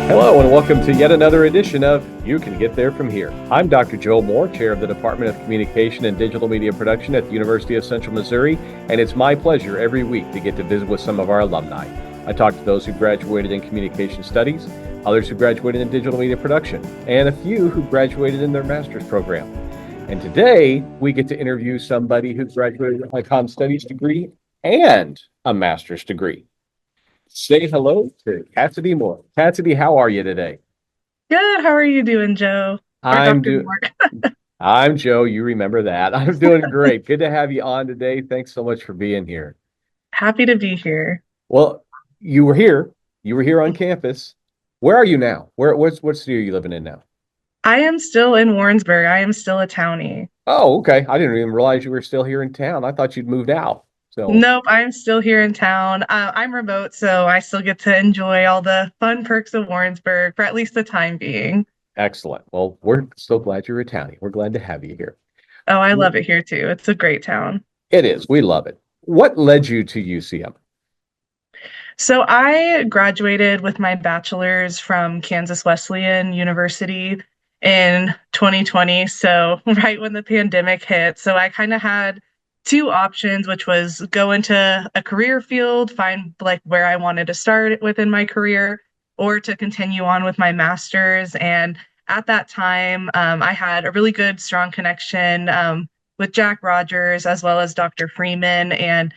Hello and welcome to yet another edition of You Can Get There From Here. I'm Dr. Joel Moore, Chair of the Department of Communication and Digital Media Production at the University of Central Missouri, and it's my pleasure every week to get to visit with some of our alumni. I talk to those who graduated in Communication Studies, others who graduated in Digital Media Production, and a few who graduated in their master's program. And today, we get to interview somebody who graduated with a Comm Studies degree and a master's degree. Say hello to Cassity Morlan. Cassity, how are you today? Good. How are you doing, Joe? Or Dr. Moore? I'm Joe. You remember that. I'm doing great. Good to have you on today. Thanks so much for being here. Happy to be here. Well, you were here. You were here on campus. Where are you now? What city are you living in now? I am still in Warrensburg. I am still a townie. Oh, okay. I didn't even realize you were still here in town. I thought you'd moved out. So Nope, I'm still here in town. I'm remote, so I still get to enjoy all the fun perks of Warrensburg for at least the time being. excellent. Well, we're so glad you're a townie. We're glad to have you here. Oh, I love it here too. It's a great town. It is. We love it. What led you to UCM? So I graduated with my bachelor's from Kansas Wesleyan University in 2020. So right when the pandemic hit. So I kind of had two options, which was go into a career field, find like where I wanted to start within my career, or to continue on with my master's. And at that time, I had a really good, strong connection with Jack Rogers as well as Dr. Freeman. And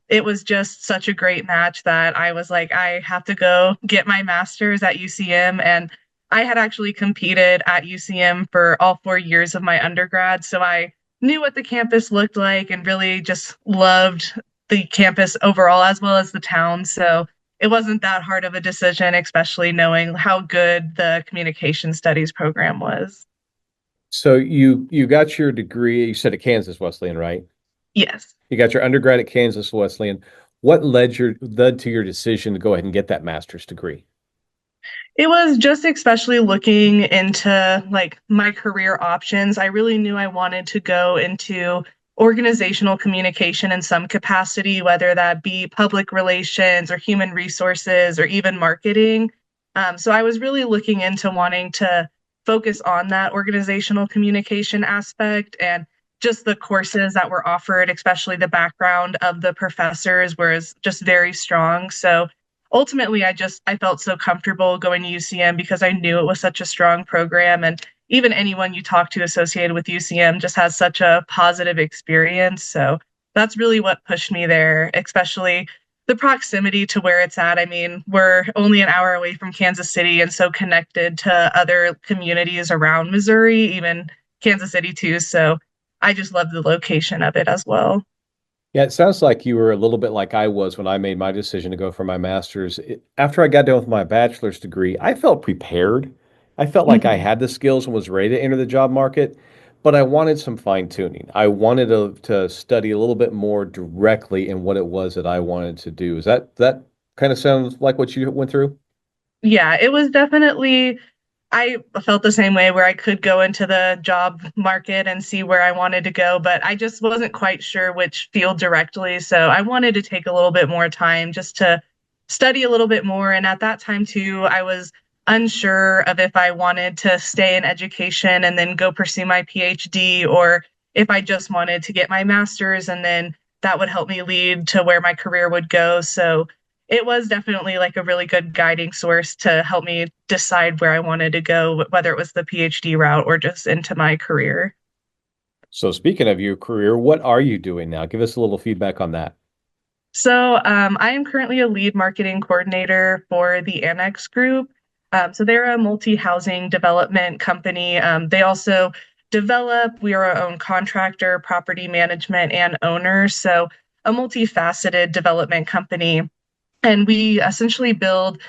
it was just such a great match that I was like, I have to go get my master's at UCM. And I had actually competed at UCM for all 4 years of my undergrad. So I knew what the campus looked like and really just loved the campus overall as well as the town. So it wasn't that hard of a decision, especially knowing how good the communication studies program was. So you got your degree, you said at Kansas Wesleyan, right? Yes. You got your undergrad at Kansas Wesleyan. What led to your decision to go ahead and get that master's degree? It was just especially looking into like my career options. I really knew I wanted to go into organizational communication in some capacity, whether that be public relations or human resources or even marketing. So I was really looking into wanting to focus on that organizational communication aspect, and just the courses that were offered, especially the background of the professors was just very strong. So ultimately I felt so comfortable going to UCM because I knew it was such a strong program, and even anyone you talk to associated with UCM just has such a positive experience. So that's really what pushed me there, especially the proximity to where it's at. I mean, we're only an hour away from Kansas City and so connected to other communities around Missouri, even Kansas City too. So I just love the location of it as well. Yeah, it sounds like you were a little bit like I was when I made my decision to go for my master's. After I got done with my bachelor's degree, I felt prepared. I felt like I Mhm. had the skills and was ready to enter the job market, but I wanted some fine tuning. I wanted to study a little bit more directly in what it was that I wanted to do. Is that kind of sounds like what you went through? Yeah, it was definitely, I felt the same way where I could go into the job market and see where I wanted to go, but I just wasn't quite sure which field directly. So I wanted to take a little bit more time just to study a little bit more. And at that time, too, I was unsure of if I wanted to stay in education and then go pursue my PhD, or if I just wanted to get my master's and then that would help me lead to where my career would go. So it was definitely like a really good guiding source to help me decide where I wanted to go, whether it was the PhD route or just into my career. So speaking of your career, what are you doing now? Give us a little feedback on that. So I am currently a lead marketing coordinator for the Annex Group. So they're a multi-housing development company. They also we are our own contractor, property management, and owner. So a multifaceted development company. And we essentially build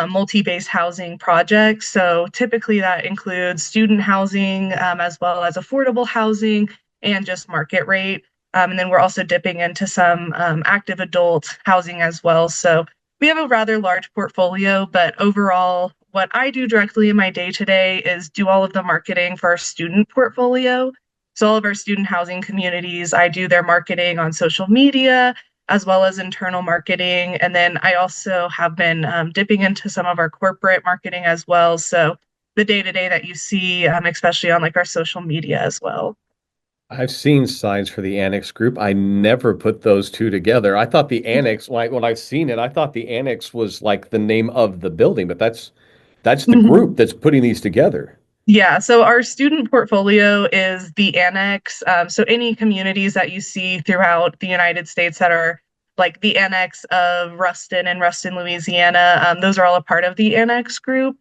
multi-base housing projects. So typically that includes student housing as well as affordable housing and just market rate. And then we're also dipping into some active adult housing as well. So we have a rather large portfolio, but overall, what I do directly in my day to day is do all of the marketing for our student portfolio. So all of our student housing communities, I do their marketing on social media, as well as internal marketing. And then I also have been dipping into some of our corporate marketing as well. So the day to day that you see, especially on like our social media as well. I've seen signs for the Annex Group. I never put those two together. I thought the Annex, when I've seen it, I thought the Annex was like the name of the building, but that's the group that's putting these together. Yeah, so our student portfolio is the Annex. So any communities that you see throughout the United States that are like the Annex of Ruston and Ruston, Louisiana, those are all a part of the Annex Group.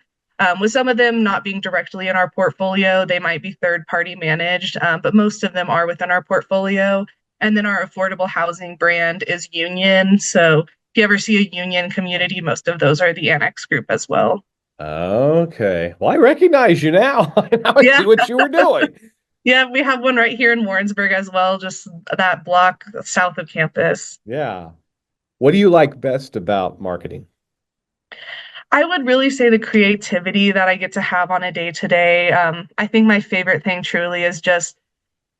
With some of them not being directly in our portfolio, they might be third party managed, but most of them are within our portfolio. And then our affordable housing brand is Union. So if you ever see a Union community, most of those are the Annex Group as well. Okay. Well, I recognize you now. Now I Yeah. see what you were doing. Yeah, we have one right here in Warrensburg as well, just that block south of campus. Yeah. What do you like best about marketing? I would really say the creativity that I get to have on a day to day. I think my favorite thing truly is just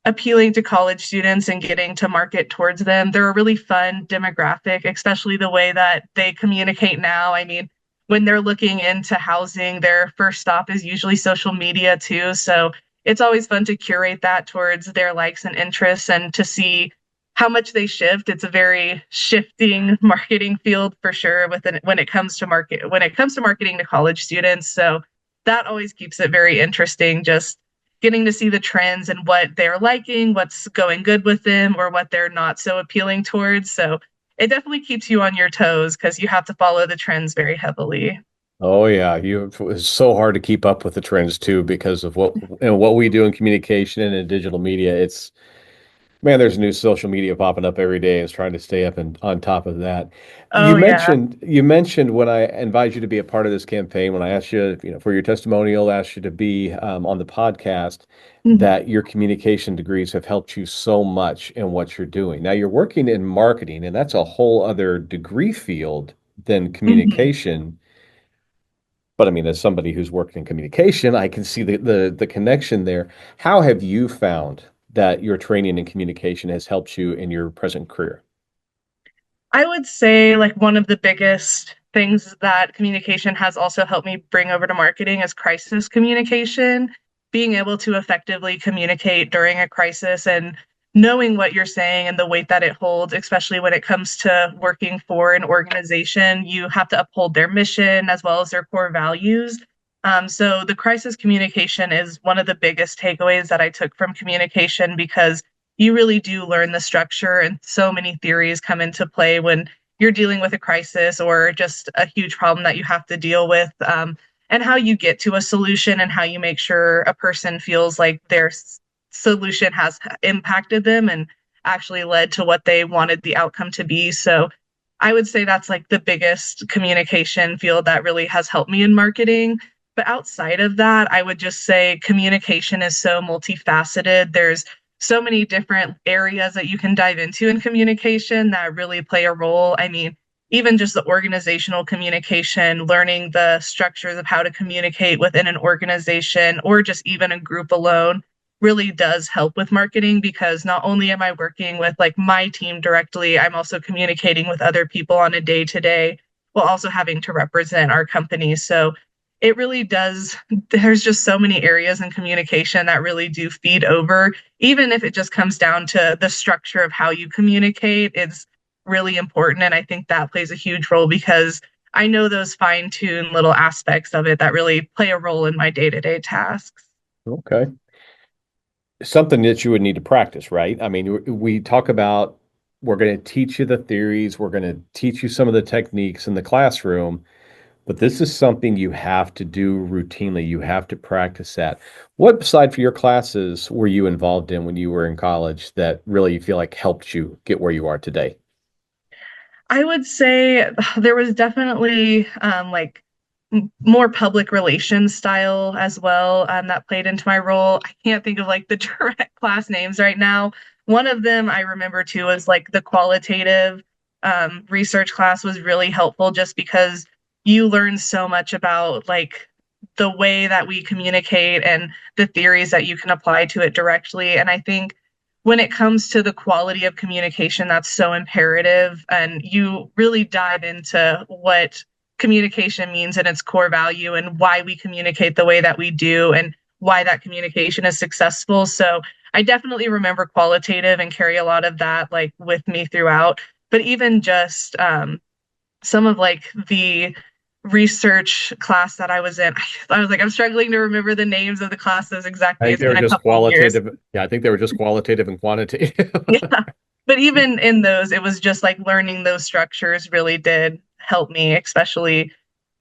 appealing to college students and getting to market towards them. They're a really fun demographic, especially the way that they communicate now. I mean, when they're looking into housing, their first stop is usually social media too. So it's always fun to curate that towards their likes and interests and to see how much they shift. It's a very shifting marketing field for sure when it comes to marketing to college students. So that always keeps it very interesting, just getting to see the trends and what they're liking, what's going good with them, or what they're not so appealing towards. So it definitely keeps you on your toes because you have to follow the trends very heavily. Oh yeah, it's so hard to keep up with the trends too because of what we do in communication and in digital media. It's Man, there's new social media popping up every day. Is trying to stay up and on top of that. Oh, yeah. You mentioned when I invited you to be a part of this campaign, when I asked you, for your testimonial, asked you to be on the podcast, Mhm. that your communication degrees have helped you so much in what you're doing. Now you're working in marketing, and that's a whole other degree field than Mhm. communication. But I mean, as somebody who's worked in communication, I can see the connection there. How have you found that your training in communication has helped you in your present career? I would say like one of the biggest things that communication has also helped me bring over to marketing is crisis communication, being able to effectively communicate during a crisis and knowing what you're saying and the weight that it holds, especially when it comes to working for an organization. You have to uphold their mission as well as their core values. So the crisis communication is one of the biggest takeaways that I took from communication because you really do learn the structure and so many theories come into play when you're dealing with a crisis or just a huge problem that you have to deal with, and how you get to a solution and how you make sure a person feels like their solution has impacted them and actually led to what they wanted the outcome to be. So I would say that's like the biggest communication field that really has helped me in marketing. But outside of that, I would just say communication is so multifaceted. There's so many different areas that you can dive into in communication that really play a role. I mean, even just the organizational communication, learning the structures of how to communicate within an organization or just even a group alone really does help with marketing because not only am I working with like my team directly, I'm also communicating with other people on a day to day while also having to represent our company. So it really does. There's just so many areas in communication that really do feed over, even if it just comes down to the structure of how you communicate. It's really important. And I think that plays a huge role because I know those fine tuned little aspects of it that really play a role in my day to day tasks. Okay. Something that you would need to practice, right? I mean, we talk about we're going to teach you the theories, we're going to teach you some of the techniques in the classroom, but this is something you have to do routinely. You have to practice that. What beside for your classes were you involved in when you were in college that really you feel like helped you get where you are today? I would say there was definitely like more public relations style as well that played into my role. I can't think of like the direct class names right now. One of them I remember too was like the qualitative research class was really helpful just because you learn so much about like the way that we communicate and the theories that you can apply to it directly. And I think when it comes to the quality of communication, that's so imperative. And you really dive into what communication means and its core value and why we communicate the way that we do and why that communication is successful. So I definitely remember qualitative and carry a lot of that like with me throughout. But even just some of like the research class that I was in, I was like, I'm struggling to remember the names of the classes I exactly. think It's they were been a just couple of years. qualitative. Yeah, I think they were just qualitative and quantitative. Yeah. But even in those, it was just like learning those structures really did help me, especially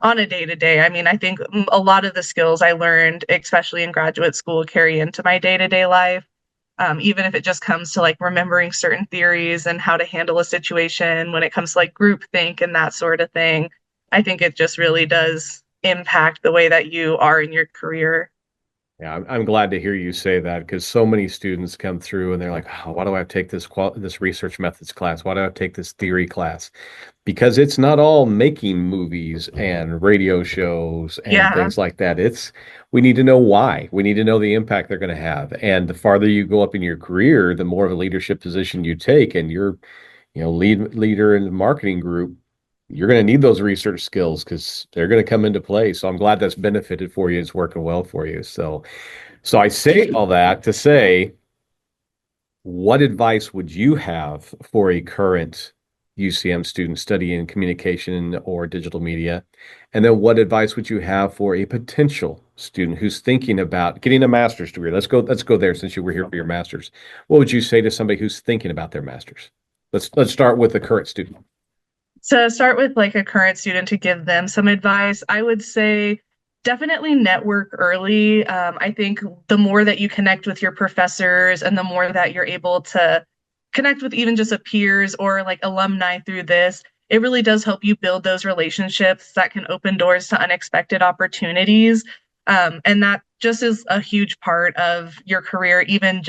on a day to day. I mean, I think a lot of the skills I learned, especially in graduate school, carry into my day to day life. Even if it just comes to like remembering certain theories and how to handle a situation when it comes to like group think and that sort of thing. I think it just really does impact the way that you are in your career. Yeah, I'm glad to hear you say that because so many students come through and they're like, oh, why do I have to take this research methods class? Why do I have to take this theory class? Because it's not all making movies and radio shows and Yeah, things like that. It's we need to know why. We need to know the impact they're going to have. And the farther you go up in your career, the more of a leadership position you take, and you're, leader in the marketing group, you're going to need those research skills because they're going to come into play. So I'm glad that's benefited for you. It's working well for you. So I say all that to say, what advice would you have for a current UCM student studying communication or digital media? And then what advice would you have for a potential student who's thinking about getting a master's degree? Let's go there since you were here for your master's. What would you say to somebody who's thinking about their master's? Let's start with the current student. to start with like a current student to give them some advice, I would say definitely network early. I think the more that you connect with your professors and the more that you're able to connect with even just a peers or like alumni through this, it really does help you build those relationships that can open doors to unexpected opportunities. And that just is a huge part of your career, even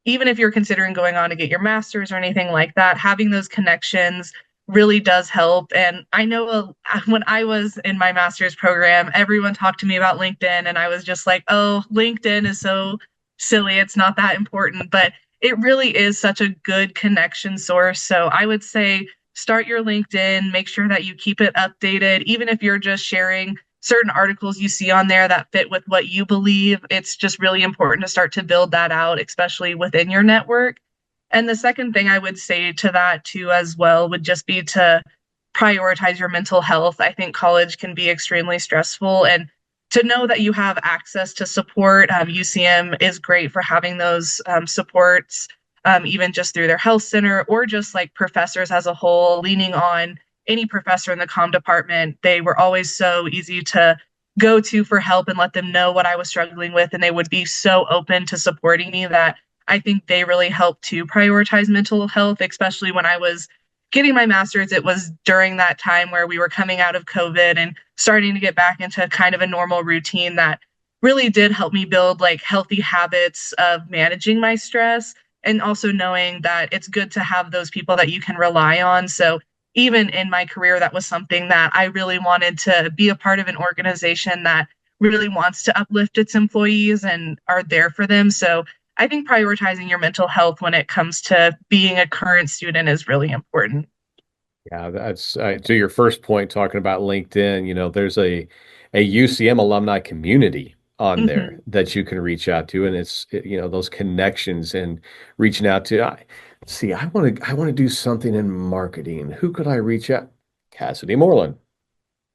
if you're considering going on to get your master's or anything like that, having those connections really does help. And I know when I was in my master's program, everyone talked to me about LinkedIn, and I was just like, oh, LinkedIn is so silly. It's not that important. But it really is such a good connection source. So I would say start your LinkedIn, make sure that you keep it updated, even if you're just sharing certain articles you see on there that fit with what you believe. It's just really important to start to build that out, especially within your network. And the second thing I would say to that too as well would just be to prioritize your mental health. I think college can be extremely stressful, and to know that you have access to support, UCM is great for having those supports, even just through their health center or just like professors as a whole, leaning on any professor in the comm department. They were always so easy to go to for help and let them know what I was struggling with. And they would be so open to supporting me that I think they really helped to prioritize mental health, especially when I was getting my master's. It was during that time where we were coming out of COVID and starting to get back into kind of a normal routine that really did help me build like healthy habits of managing my stress and also knowing that it's good to have those people that you can rely on. So even in my career, that was something that I really wanted to be a part of an organization that really wants to uplift its employees and are there for them. So I think prioritizing your mental health when it comes to being a current student is really important. Yeah, that's to your first point talking about LinkedIn, there's a UCM alumni community on there Hmm. that you can reach out to, and those connections and reaching out to. See, I want to do something in marketing. Who could I reach out? Cassity Morlan.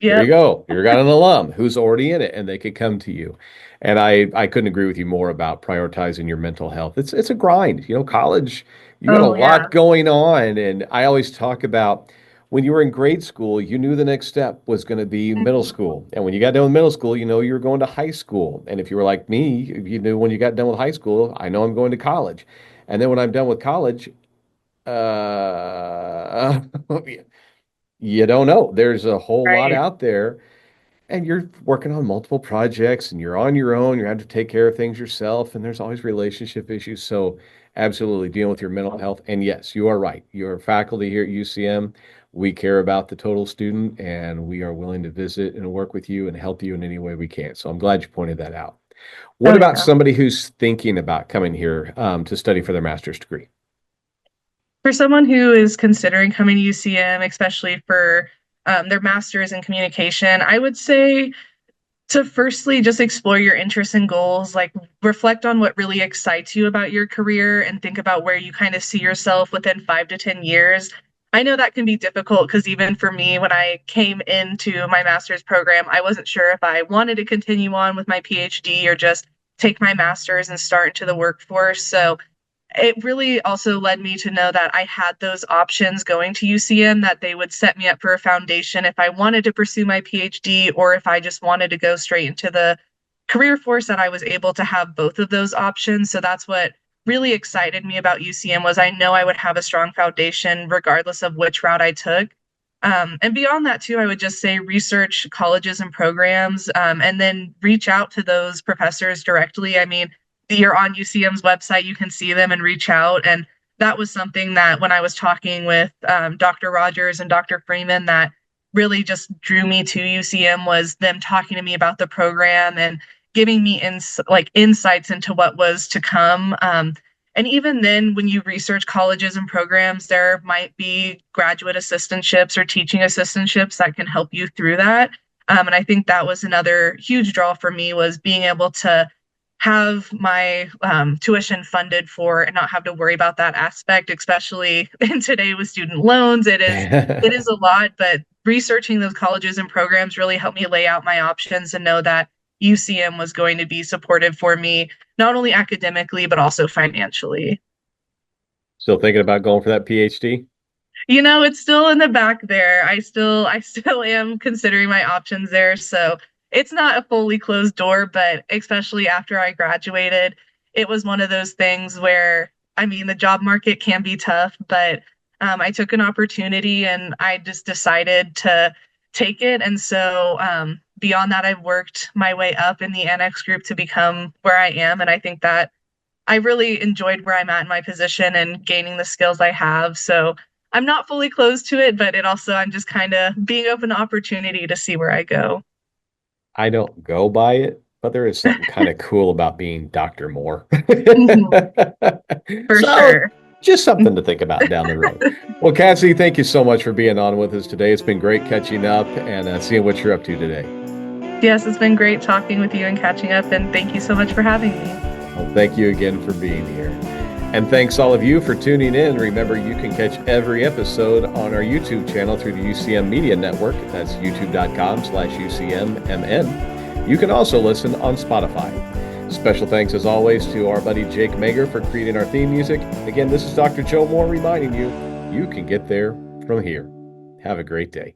There you Yep. go. You got an alum who's already in it, and they could come to you. And I couldn't agree with you more about prioritizing your mental health. It's a grind. College, you got a Oh, lot yeah. going on, and I always talk about when you were in grade school, you knew the next step was going to be middle school, and when you got done with middle school, you were going to high school. And if you were like me, you knew when you got done with high school, I know I'm going to college, and then when I'm done with college, uh, you don't know. There's a whole lot Right. out there and you're working on multiple projects and you're on your own, you have to take care of things yourself, and there's always relationship issues. So, absolutely dealing with your mental health. And yes, you are right. You're faculty here at UCM. We care about the total student and we are willing to visit and work with you and help you in any way we can. So, I'm glad you pointed that out. What Oh, about yeah. somebody who's thinking about coming here to study for their master's degree? For someone who is considering coming to UCM, especially for their master's in communication, I would say to firstly just explore your interests and goals, like reflect on what really excites you about your career and think about where you kind of see yourself within 5 to 10 years. I know that can be difficult because even for me, when I came into my master's program, I wasn't sure if I wanted to continue on with my PhD or just take my master's and start into the workforce. So it really also led me to know that I had those options going to UCM, that they would set me up for a foundation if I wanted to pursue my PhD or if I just wanted to go straight into the career force, that I was able to have both of those options. So that's what really excited me about UCM, was I know I would have a strong foundation regardless of which route I took. And beyond that, too, I would just say research colleges and programs, and then reach out to those professors directly. I mean, you're on UCM's website, you can see them and reach out. And that was something that when I was talking with Dr. Rogers and Dr. Freeman, that really just drew me to UCM, was them talking to me about the program and giving me insights into what was to come. And even then, when you research colleges and programs, there might be graduate assistantships or teaching assistantships that can help you through that. And I think that was another huge draw for me, was being able to have my tuition funded for and not have to worry about that aspect, especially in today with student loans. It is a lot, but researching those colleges and programs really helped me lay out my options and know that UCM was going to be supportive for me, not only academically, but also financially. Still thinking about going for that PhD? It's still in the back there. I still am considering my options there. So it's not a fully closed door, but especially after I graduated, it was one of those things where, I mean, the job market can be tough, but I took an opportunity and I just decided to take it. And so beyond that, I've worked my way up in the Annex Group to become where I am. And I think that I really enjoyed where I'm at in my position and gaining the skills I have. So I'm not fully closed to it, but I'm just kind of being open to opportunity to see where I go. I don't go by it, but there is something kind of cool about being Dr. Moore. Mhm. For So, sure. just something to think about down the road. Well, Cassie, thank you so much for being on with us today. It's been great catching up and seeing what you're up to today. Yes, it's been great talking with you and catching up, and thank you so much for having me. Well, thank you again for being here. And thanks all of you for tuning in. Remember, you can catch every episode on our YouTube channel through the UCM Media Network. That's youtube.com/UCMMN. You can also listen on Spotify. Special thanks, as always, to our buddy Jake Mager for creating our theme music. Again, this is Dr. Joe Moore reminding you, you can get there from here. Have a great day.